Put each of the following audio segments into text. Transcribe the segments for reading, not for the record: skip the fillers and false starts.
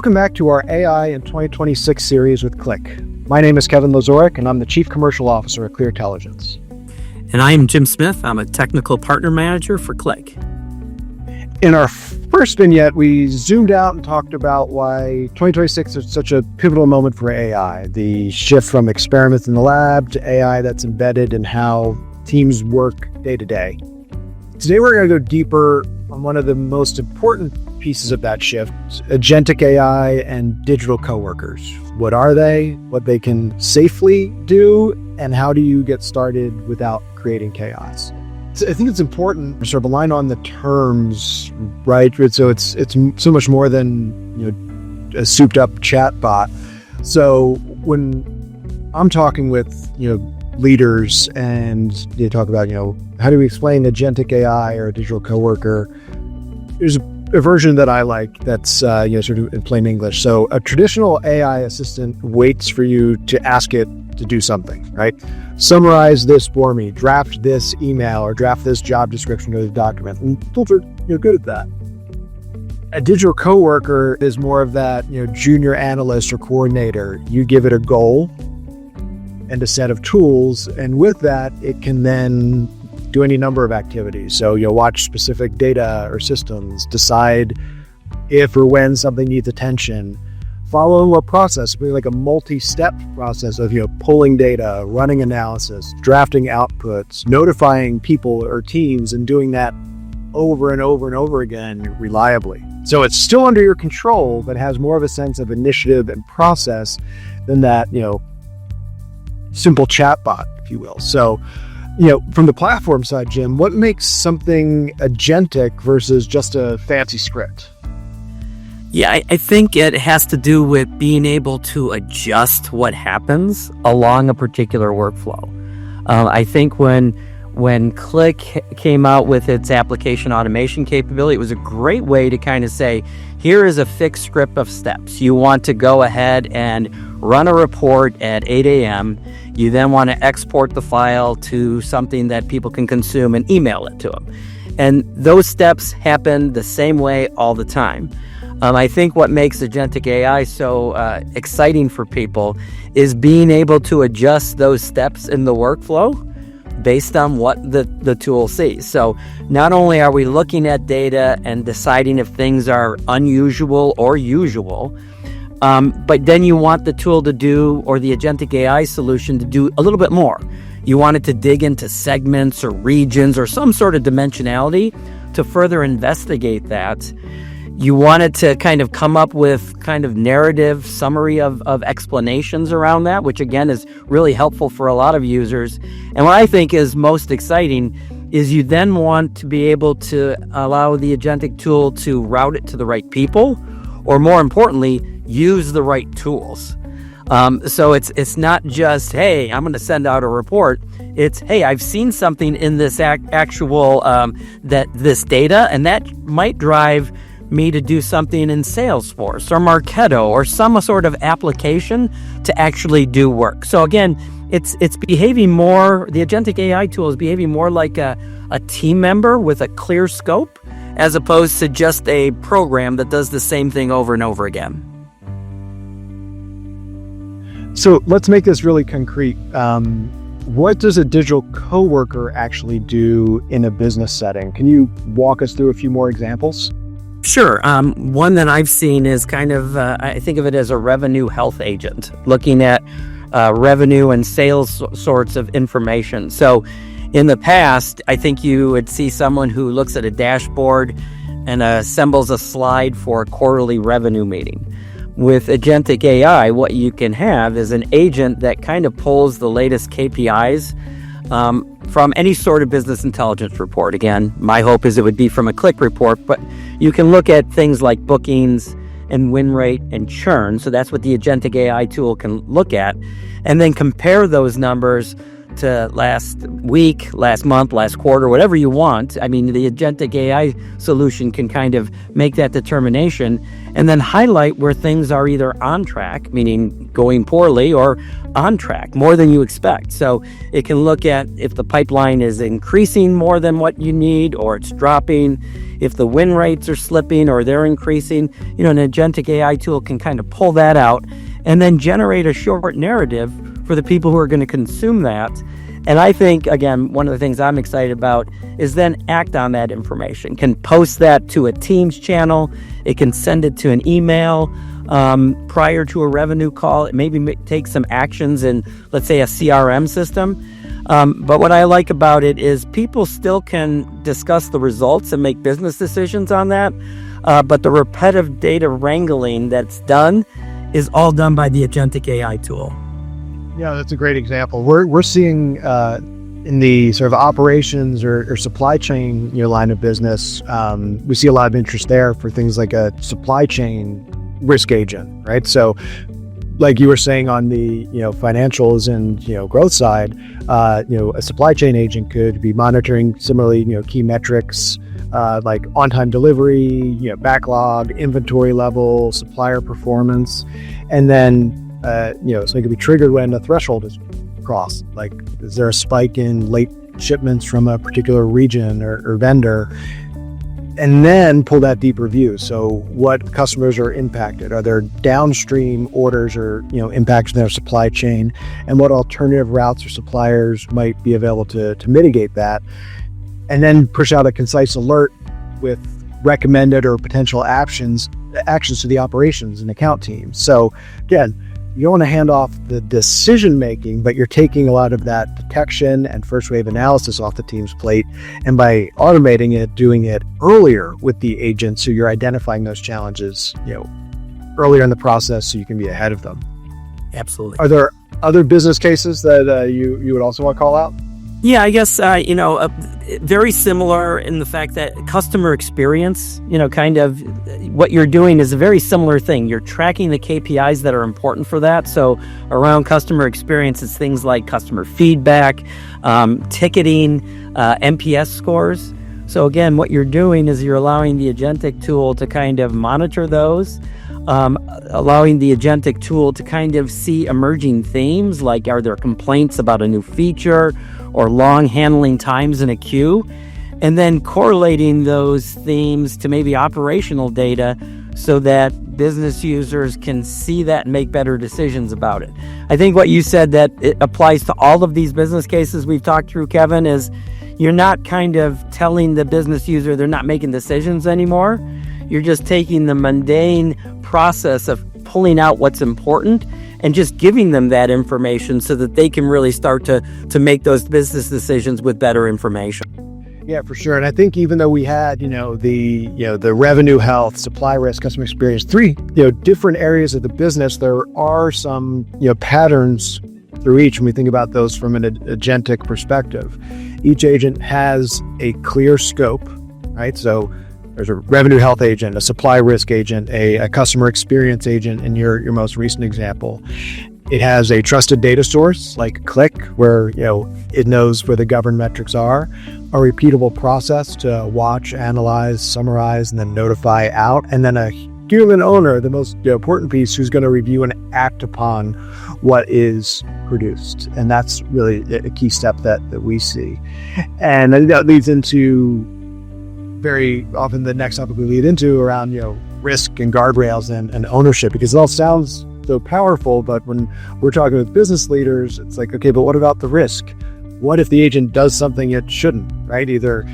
Welcome back to our AI in 2026 series with Click. My name is Kevin Lazorek, and I'm the Chief Commercial Officer at Clear Intelligence. And I am Jim Smith. I'm a Technical Partner Manager for Click. In our first vignette, we zoomed out and talked about why 2026 is such a pivotal moment for AI, the shift from experiments in the lab to AI that's embedded in how teams work day to day. Today, we're going to go deeper on one of the most important pieces of that shift, Agentic AI and digital coworkers. What are they, what they can safely do, and how do you get started without creating chaos? I think it's important to sort of align on the terms, right? So it's so much more than a souped up chat bot. So when I'm talking with leaders and they talk about how do we explain agentic AI or a digital coworker, there's a version that I like that's sort of in plain English. So a traditional AI assistant waits for you to ask it to do something, right? Summarize this for me, draft this email, or draft this job description or the document. And tools are good at that. A digital coworker is more of that junior analyst or coordinator. You give it a goal and a set of tools, and with that, it can then do any number of activities. So you'll watch specific data or systems, decide if or when something needs attention, follow a process, maybe like a multi-step process of pulling data, running analysis, drafting outputs, notifying people or teams, and doing that over and over and over again reliably. So it's still under your control, but has more of a sense of initiative and process than that simple chatbot, if you will. So from the platform side, Jim, what makes something agentic versus just a fancy script? Yeah, I think it has to do with being able to adjust what happens along a particular workflow. I think when Click came out with its application automation capability, it was a great way to kind of say, here is a fixed script of steps. You want to go ahead and run a report at 8 a.m. You then want to export the file to something that people can consume and email it to them. And those steps happen the same way all the time. I think what makes Agentic AI so exciting for people is being able to adjust those steps in the workflow based on what the tool sees. So not only are we looking at data and deciding if things are unusual or usual, but then you want the tool to do, or the Agentic AI solution to do a little bit more. You want it to dig into segments or regions or some sort of dimensionality to further investigate that. You want it to kind of come up with kind of narrative summary of explanations around that, which again is really helpful for a lot of users. And what I think is most exciting is you then want to be able to allow the agentic tool to route it to the right people, or more importantly, use the right tools. So it's not just, hey, I'm going to send out a report. It's, hey, I've seen something in this actual this data, and that might drive me to do something in Salesforce or Marketo or some sort of application to actually do work. So again, it's behaving more, the Agentic AI tool is behaving more like a team member with a clear scope, as opposed to just a program that does the same thing over and over again. So let's make this really concrete. What does a digital coworker actually do in a business setting? Can you walk us through a few more examples? Sure. One that I've seen is kind of, I think of it as a revenue health agent, looking at revenue and sales sorts of information. So in the past, I think you would see someone who looks at a dashboard and assembles a slide for a quarterly revenue meeting. With Agentic AI, what you can have is an agent that kind of pulls the latest KPIs from any sort of business intelligence report. Again, my hope is it would be from a Click report, but you can look at things like bookings and win rate and churn. So that's what the Agentic AI tool can look at, and then compare those numbers to last week, last month, last quarter, whatever you want. I mean, the Agentic AI solution can kind of make that determination and then highlight where things are either on track, meaning going poorly, or on track, more than you expect. So it can look at if the pipeline is increasing more than what you need, or it's dropping, if the win rates are slipping or they're increasing. An Agentic AI tool can kind of pull that out and then generate a short narrative for the people who are going to consume that. And I think, again, one of the things I'm excited about is then act on that information. Can post that to a Teams channel. It can send it to an email prior to a revenue call. It maybe take some actions in, let's say, a CRM system. But what I like about it is people still can discuss the results and make business decisions on that. But the repetitive data wrangling that's done is all done by the Agentic AI tool. Yeah, that's a great example. We're seeing in the sort of operations or supply chain line of business, we see a lot of interest there for things like a supply chain risk agent, right? So, like you were saying on the financials and growth side, a supply chain agent could be monitoring similarly key metrics like on-time delivery, backlog, inventory level, supplier performance, and then so it could be triggered when a threshold is crossed. Like, is there a spike in late shipments from a particular region or vendor? And then pull that deeper view. So what customers are impacted? Are there downstream orders or impacts in their supply chain? And what alternative routes or suppliers might be available to mitigate that? And then push out a concise alert with recommended or potential actions to the operations and account teams. So again, you don't want to hand off the decision making, but you're taking a lot of that detection and first wave analysis off the team's plate. And by automating it, doing it earlier with the agent, so you're identifying those challenges, earlier in the process, so you can be ahead of them. Absolutely. Are there other business cases that you would also want to call out? Yeah, I guess, very similar in the fact that customer experience, kind of what you're doing is a very similar thing. You're tracking the KPIs that are important for that. So around customer experience, it's things like customer feedback, ticketing, NPS scores. So again, what you're doing is you're allowing the Agentic tool to kind of monitor those, allowing the Agentic tool to kind of see emerging themes, like are there complaints about a new feature or long handling times in a queue, and then correlating those themes to maybe operational data so that business users can see that and make better decisions about it. I think what you said that it applies to all of these business cases we've talked through, Kevin, is you're not kind of telling the business user they're not making decisions anymore. You're just taking the mundane process of pulling out what's important and just giving them that information so that they can really start to make those business decisions with better information. Yeah, for sure. And I think even though we had, the revenue health, supply risk, customer experience, three, different areas of the business, there are some, patterns through each when we think about those from an agentic perspective. Each agent has a clear scope, right? So there's a revenue health agent, a supply risk agent, a customer experience agent in your most recent example. It has a trusted data source like Click, where it knows where the governed metrics are, a repeatable process to watch, analyze, summarize, and then notify out, and then a human owner, the most important piece, who's going to review and act upon what is produced. And that's really a key step that we see. And that leads into very often the next topic we lead into around risk and guardrails and ownership, because it all sounds so powerful, but when we're talking with business leaders, it's like, okay, but what about the risk? What if the agent does something it shouldn't, right? Either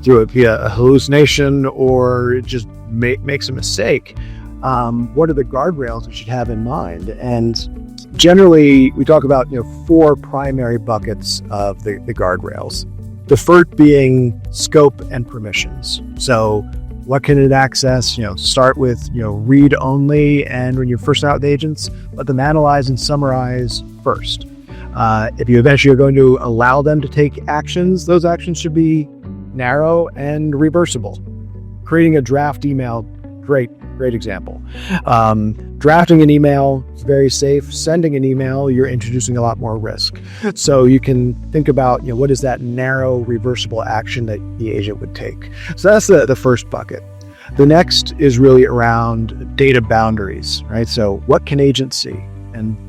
through a hallucination or it just makes a mistake. What are the guardrails we should have in mind? And generally, we talk about four primary buckets of the guardrails. The first being scope and permissions. So what can it access? Start with read only, and when you're first out with agents, let them analyze and summarize first. If you eventually are going to allow them to take actions, those actions should be narrow and reversible. Creating a draft email, great Great example. Drafting an email is very safe. Sending an email, you're introducing a lot more risk. So you can think about, what is that narrow reversible action that the agent would take. So that's the first bucket. The next is really around data boundaries, right? So what can agents see? And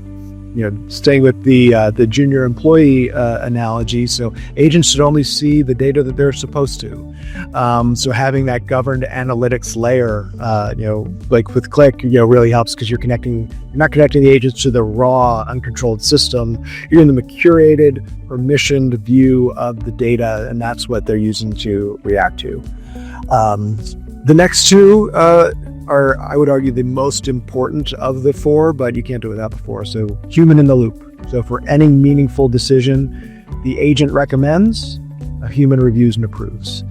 staying with the junior employee analogy, so agents should only see the data that they're supposed to. So having that governed analytics layer, like with Click, really helps, because you're not connecting the agents to the raw, uncontrolled system. You're giving them a curated, permissioned view of the data, and that's what they're using to react to. The next two are, I would argue, the most important of the four, but you can't do it without the four. So human in the loop. So for any meaningful decision the agent recommends, a human reviews and approves.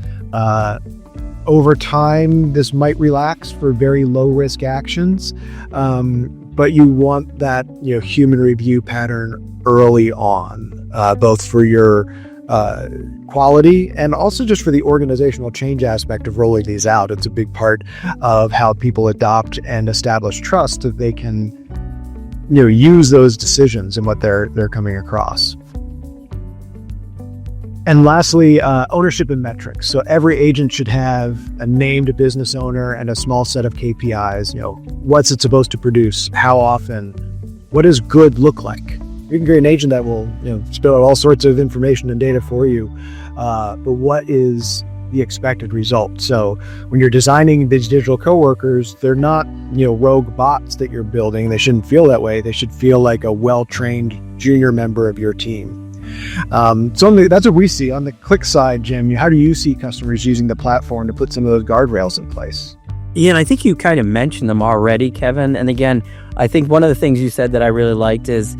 Over time, this might relax for very low risk actions, but you want that human review pattern early on, both for your quality and also just for the organizational change aspect of rolling these out. It's a big part of how people adopt and establish trust, that they can use those decisions in what they're coming across. And lastly, ownership and metrics. So every agent should have a named business owner and a small set of KPIs. What's it supposed to produce? How often? What does good look like? You can create an agent that will, spill out all sorts of information and data for you, but what is the expected result? So when you're designing these digital coworkers, they're not, rogue bots that you're building. They shouldn't feel that way. They should feel like a well-trained junior member of your team. So that's what we see on the Click side. Jim, how do you see customers using the platform to put some of those guardrails in place? Yeah, and I think you kind of mentioned them already, Kevin. And again, I think one of the things you said that I really liked is,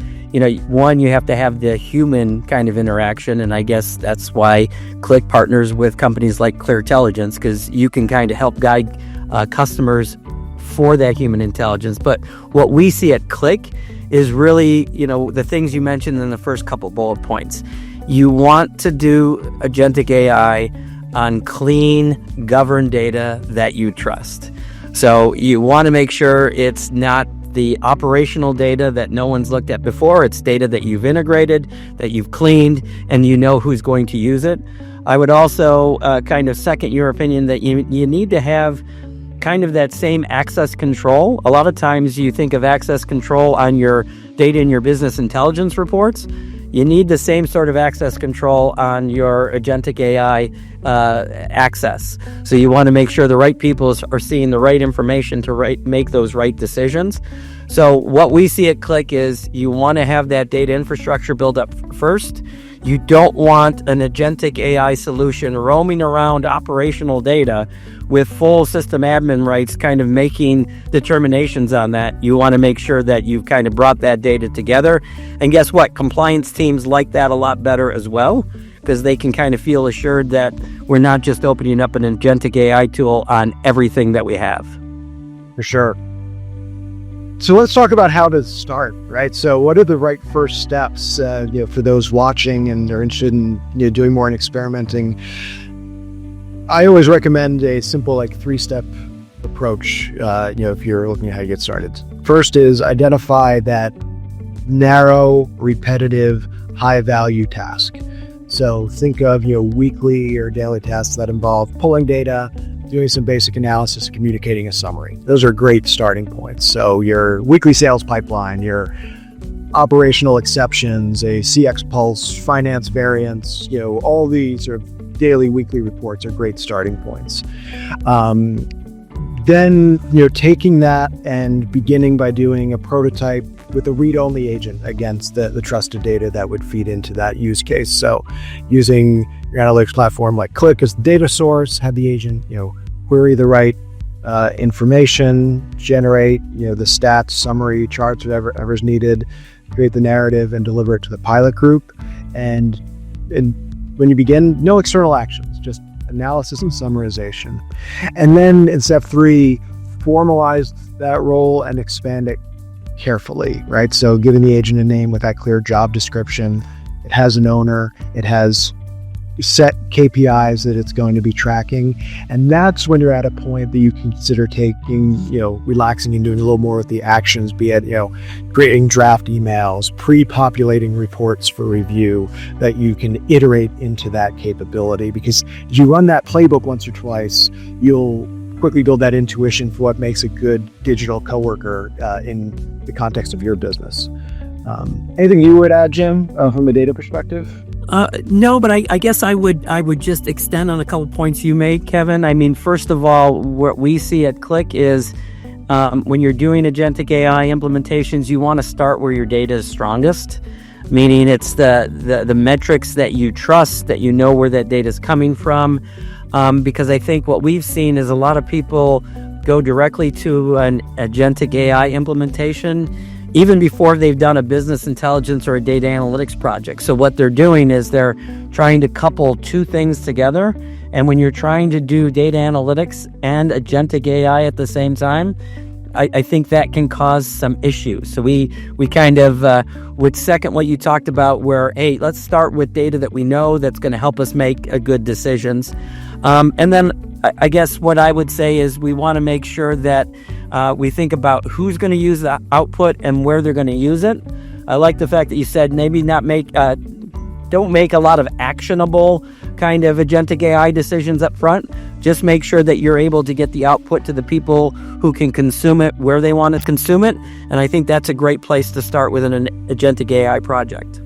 one, you have to have the human kind of interaction. And I guess that's why Click partners with companies like ClearIntelligence, because you can kind of help guide customers for that human intelligence. But what we see at Click is really, the things you mentioned in the first couple bullet points. You want to do agentic AI on clean, governed data that you trust. So you want to make sure it's not the operational data that no one's looked at before. It's data that you've integrated, that you've cleaned, and you know who's going to use it. I would also kind of second your opinion that you need to have kind of that same access control. A lot of times you think of access control on your data in your business intelligence reports. You need the same sort of access control on your agentic AI access. So you want to make sure the right people are seeing the right information to make those right decisions. So what we see at Click is you want to have that data infrastructure built up first. You don't want an agentic AI solution roaming around operational data with full system admin rights, kind of making determinations on that. You want to make sure that you've kind of brought that data together. And guess what? Compliance teams like that a lot better as well, because they can kind of feel assured that we're not just opening up an agentic AI tool on everything that we have. For sure. So let's talk about how to start, right? So what are the right first steps, for those watching and are interested in doing more and experimenting? I always recommend a simple 3-step approach, if you're looking at how you get started. First is identify that narrow, repetitive, high-value task. So think of weekly or daily tasks that involve pulling data, doing some basic analysis, communicating a summary. Those are great starting points. So your weekly sales pipeline, your operational exceptions, a CX pulse, finance variance, all these sort of daily, weekly reports are great starting points. Then, taking that and beginning by doing a prototype with a read-only agent against the trusted data that would feed into that use case. So using your analytics platform like Click as the data source, have the agent, query the right information, generate, the stats, summary, charts, whatever's needed, create the narrative and deliver it to the pilot group. And when you begin, no external actions, just analysis and summarization. And then in step 3, formalize that role and expand it carefully, right? So giving the agent a name with that clear job description. It has an owner. It has set KPIs that it's going to be tracking. And that's when you're at a point that you consider taking, relaxing and doing a little more with the actions, be it, creating draft emails, pre-populating reports for review that you can iterate into that capability. Because as you run that playbook once or twice, you'll quickly build that intuition for what makes a good digital coworker in the context of your business. Anything you would add, Jim, from a data perspective? No, but I guess I would just extend on a couple points you made, Kevin. I mean, first of all, what we see at Click is when you're doing agentic AI implementations, you want to start where your data is strongest, meaning it's the metrics that you trust, that you know where that data is coming from. Because I think what we've seen is a lot of people go directly to an agentic AI implementation even before they've done a business intelligence or a data analytics project. So what they're doing is they're trying to couple two things together. And when you're trying to do data analytics and agentic AI at the same time, I think that can cause some issues. So we kind of would second what you talked about where, hey, let's start with data that we know that's going to help us make good decisions. And then I guess what I would say is we want to make sure that we think about who's going to use the output and where they're going to use it. I like the fact that you said maybe don't make a lot of actionable kind of agentic AI decisions up front. Just make sure that you're able to get the output to the people who can consume it where they want to consume it. And I think that's a great place to start with an agentic AI project.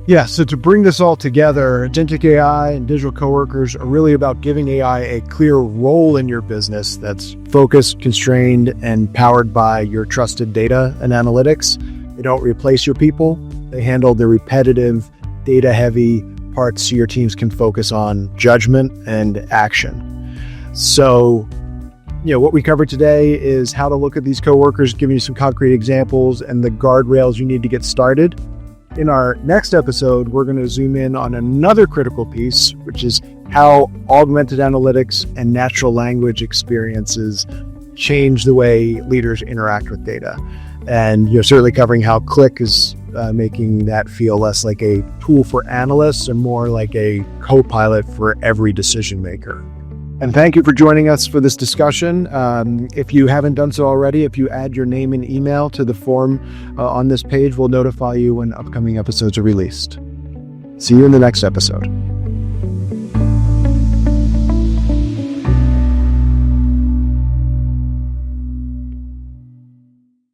Yeah, so to bring this all together, agentic AI and digital coworkers are really about giving AI a clear role in your business that's focused, constrained, and powered by your trusted data and analytics. They don't replace your people. They handle the repetitive, data-heavy parts so your teams can focus on judgment and action. So, what we covered today is how to look at these coworkers, giving you some concrete examples and the guardrails you need to get started. In our next episode, we're going to zoom in on another critical piece, which is how augmented analytics and natural language experiences change the way leaders interact with data. And you're certainly covering how Click is making that feel less like a tool for analysts and more like a co-pilot for every decision maker. And thank you for joining us for this discussion. If you haven't done so already, if you add your name and email to the form on this page, we'll notify you when upcoming episodes are released. See you in the next episode.